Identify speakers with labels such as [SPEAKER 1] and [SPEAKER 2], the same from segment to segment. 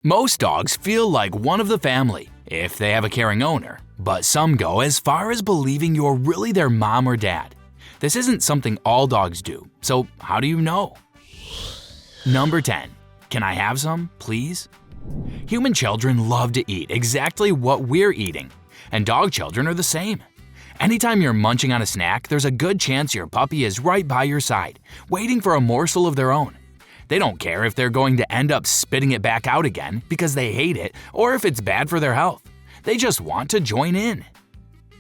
[SPEAKER 1] Most dogs feel like one of the family if they have a caring owner, but some go as far as believing you're really their mom or dad. This isn't something all dogs do, so how do you know? Number 10. Can I have some, please? Human children love to eat exactly what we're eating, and dog children are the same. Anytime you're munching on a snack, there's a good chance your puppy is right by your side, waiting for a morsel of their own. They don't care if they're going to end up spitting it back out again because they hate it or if it's bad for their health. They just want to join in.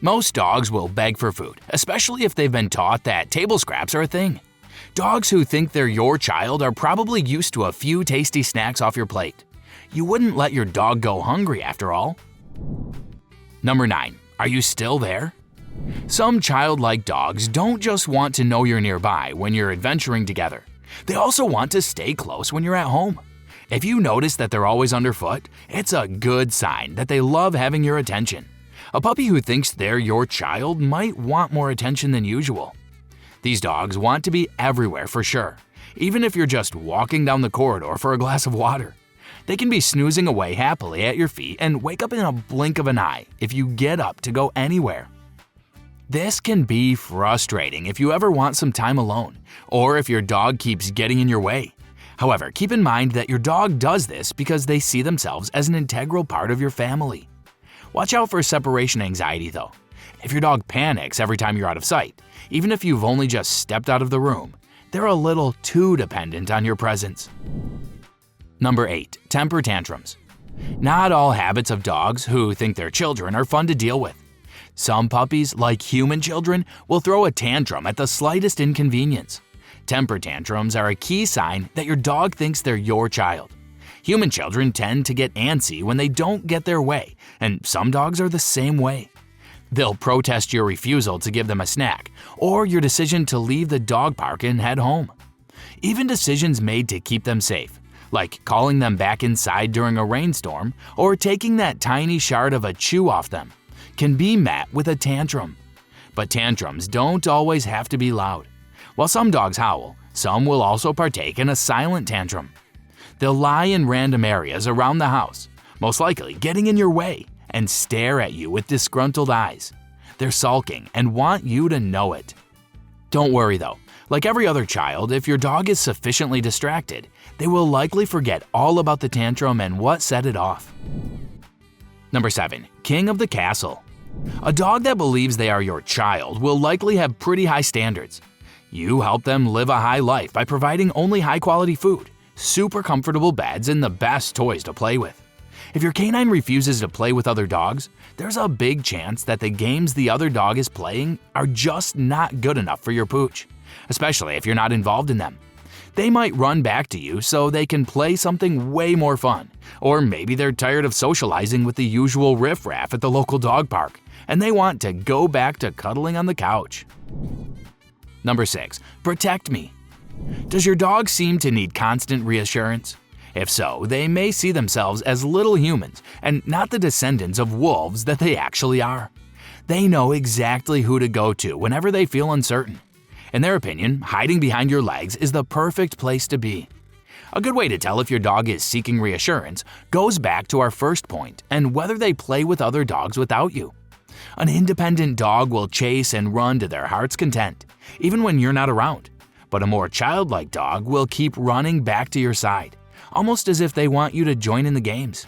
[SPEAKER 1] Most dogs will beg for food, especially if they've been taught that table scraps are a thing. Dogs who think they're your child are probably used to a few tasty snacks off your plate. You wouldn't let your dog go hungry after all. Number 9. Are you still there? Some childlike dogs don't just want to know you're nearby when you're adventuring together. They also want to stay close when you're at home. If you notice that they're always underfoot, it's a good sign that they love having your attention. A puppy who thinks they're your child might want more attention than usual. These dogs want to be everywhere for sure, even if you're just walking down the corridor for a glass of water. They can be snoozing away happily at your feet and wake up in a blink of an eye if you get up to go anywhere. This can be frustrating if you ever want some time alone, or if your dog keeps getting in your way. However, keep in mind that your dog does this because they see themselves as an integral part of your family. Watch out for separation anxiety though. If your dog panics every time you're out of sight, even if you've only just stepped out of the room, they're a little too dependent on your presence. Number 8. Temper tantrums. Not all habits of dogs who think they're children are fun to deal with. Some puppies, like human children, will throw a tantrum at the slightest inconvenience. Temper tantrums are a key sign that your dog thinks they're your child. Human children tend to get antsy when they don't get their way, and some dogs are the same way. They'll protest your refusal to give them a snack, or your decision to leave the dog park and head home. Even decisions made to keep them safe, like calling them back inside during a rainstorm or taking that tiny shard of a chew off them, can be met with a tantrum. But tantrums don't always have to be loud. While some dogs howl, some will also partake in a silent tantrum. They'll lie in random areas around the house, most likely getting in your way, and stare at you with disgruntled eyes. They're sulking and want you to know it. Don't worry though, like every other child, if your dog is sufficiently distracted, they will likely forget all about the tantrum and what set it off. Number 7. King of the castle. A dog that believes they are your child will likely have pretty high standards. You help them live a high life by providing only high-quality food, super comfortable beds, and the best toys to play with. If your canine refuses to play with other dogs, there's a big chance that the games the other dog is playing are just not good enough for your pooch, especially if you're not involved in them. They might run back to you so they can play something way more fun, or maybe they're tired of socializing with the usual riffraff at the local dog park, and they want to go back to cuddling on the couch. Number 6. Protect me. Does your dog seem to need constant reassurance? If so, they may see themselves as little humans and not the descendants of wolves that they actually are. They know exactly who to go to whenever they feel uncertain. In their opinion, hiding behind your legs is the perfect place to be. A good way to tell if your dog is seeking reassurance goes back to our first point and whether they play with other dogs without you. An independent dog will chase and run to their heart's content, even when you're not around. But a more childlike dog will keep running back to your side, almost as if they want you to join in the games.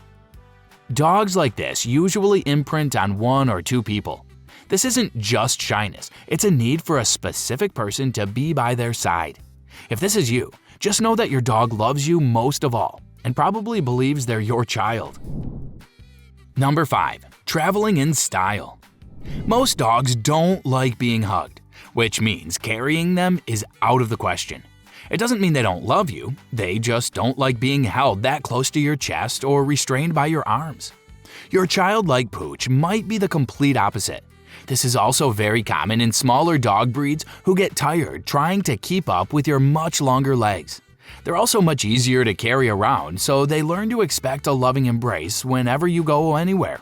[SPEAKER 1] Dogs like this usually imprint on one or two people. This isn't just shyness, it's a need for a specific person to be by their side. If this is you, just know that your dog loves you most of all and probably believes they're your child. Number 5. Traveling in style. Most dogs don't like being hugged, which means carrying them is out of the question. It doesn't mean they don't love you, they just don't like being held that close to your chest or restrained by your arms. Your childlike pooch might be the complete opposite. This is also very common in smaller dog breeds who get tired trying to keep up with your much longer legs. They're also much easier to carry around, so they learn to expect a loving embrace whenever you go anywhere.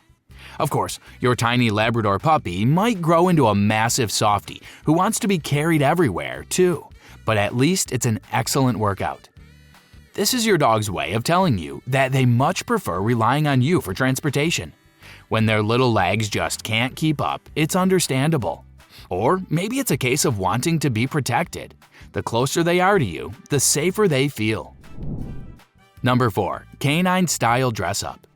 [SPEAKER 1] Of course, your tiny Labrador puppy might grow into a massive softie who wants to be carried everywhere, too, but at least it's an excellent workout. This is your dog's way of telling you that they much prefer relying on you for transportation. When their little legs just can't keep up, it's understandable. Or maybe it's a case of wanting to be protected. The closer they are to you, the safer they feel. Number 4. Canine style dress up.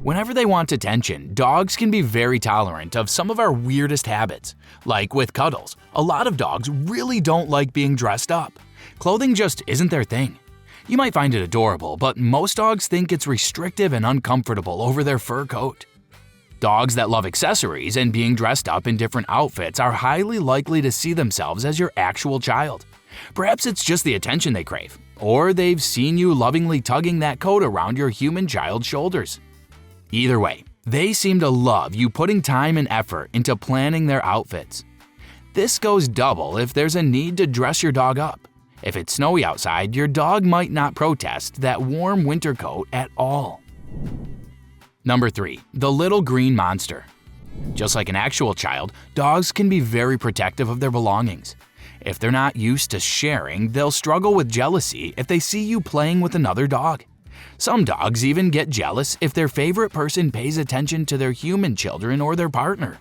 [SPEAKER 1] Whenever they want attention, dogs can be very tolerant of some of our weirdest habits. Like with cuddles, a lot of dogs really don't like being dressed up. Clothing just isn't their thing. You might find it adorable, but most dogs think it's restrictive and uncomfortable over their fur coat. Dogs that love accessories and being dressed up in different outfits are highly likely to see themselves as your actual child. Perhaps it's just the attention they crave, or they've seen you lovingly tugging that coat around your human child's shoulders. Either way, they seem to love you putting time and effort into planning their outfits. This goes double if there's a need to dress your dog up. If it's snowy outside, your dog might not protest that warm winter coat at all. Number 3. The little green monster. Just like an actual child, dogs can be very protective of their belongings. If they're not used to sharing, they'll struggle with jealousy if they see you playing with another dog. Some dogs even get jealous if their favorite person pays attention to their human children or their partner.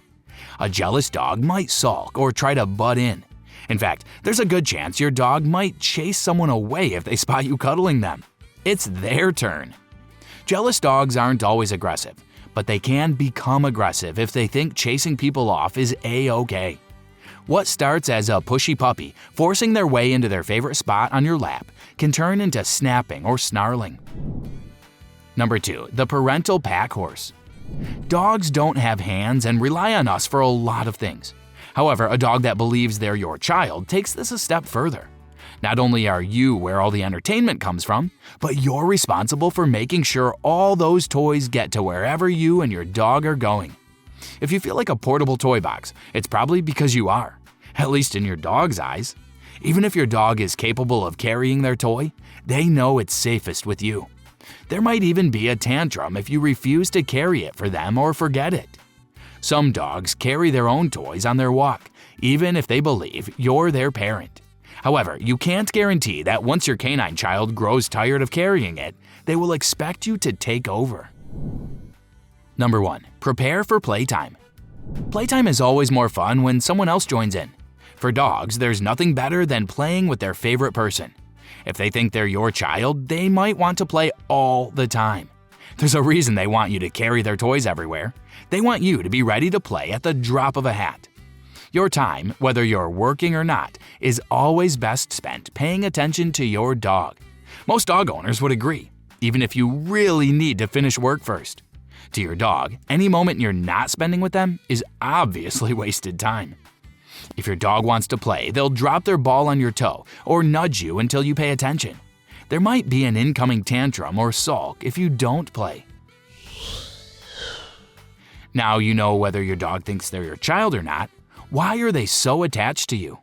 [SPEAKER 1] A jealous dog might sulk or try to butt in. In fact, there's a good chance your dog might chase someone away if they spot you cuddling them. It's their turn. Jealous dogs aren't always aggressive, but they can become aggressive if they think chasing people off is a-okay. What starts as a pushy puppy forcing their way into their favorite spot on your lap can turn into snapping or snarling. Number 2. The parental packhorse. Dogs don't have hands and rely on us for a lot of things. However, a dog that believes they're your child takes this a step further. Not only are you where all the entertainment comes from, but you're responsible for making sure all those toys get to wherever you and your dog are going. If you feel like a portable toy box, it's probably because you are, at least in your dog's eyes. Even if your dog is capable of carrying their toy, they know it's safest with you. There might even be a tantrum if you refuse to carry it for them or forget it. Some dogs carry their own toys on their walk, even if they believe you're their parent. However, you can't guarantee that once your canine child grows tired of carrying it, they will expect you to take over. Number 1. Prepare for playtime. Playtime is always more fun when someone else joins in. For dogs, there's nothing better than playing with their favorite person. If they think they're your child, they might want to play all the time. There's a reason they want you to carry their toys everywhere. They want you to be ready to play at the drop of a hat. Your time, whether you're working or not, is always best spent paying attention to your dog. Most dog owners would agree, even if you really need to finish work first. To your dog, any moment you're not spending with them is obviously wasted time. If your dog wants to play, they'll drop their ball on your toe or nudge you until you pay attention. There might be an incoming tantrum or sulk if you don't play. Now you know whether your dog thinks they're your child or not. Why are they so attached to you?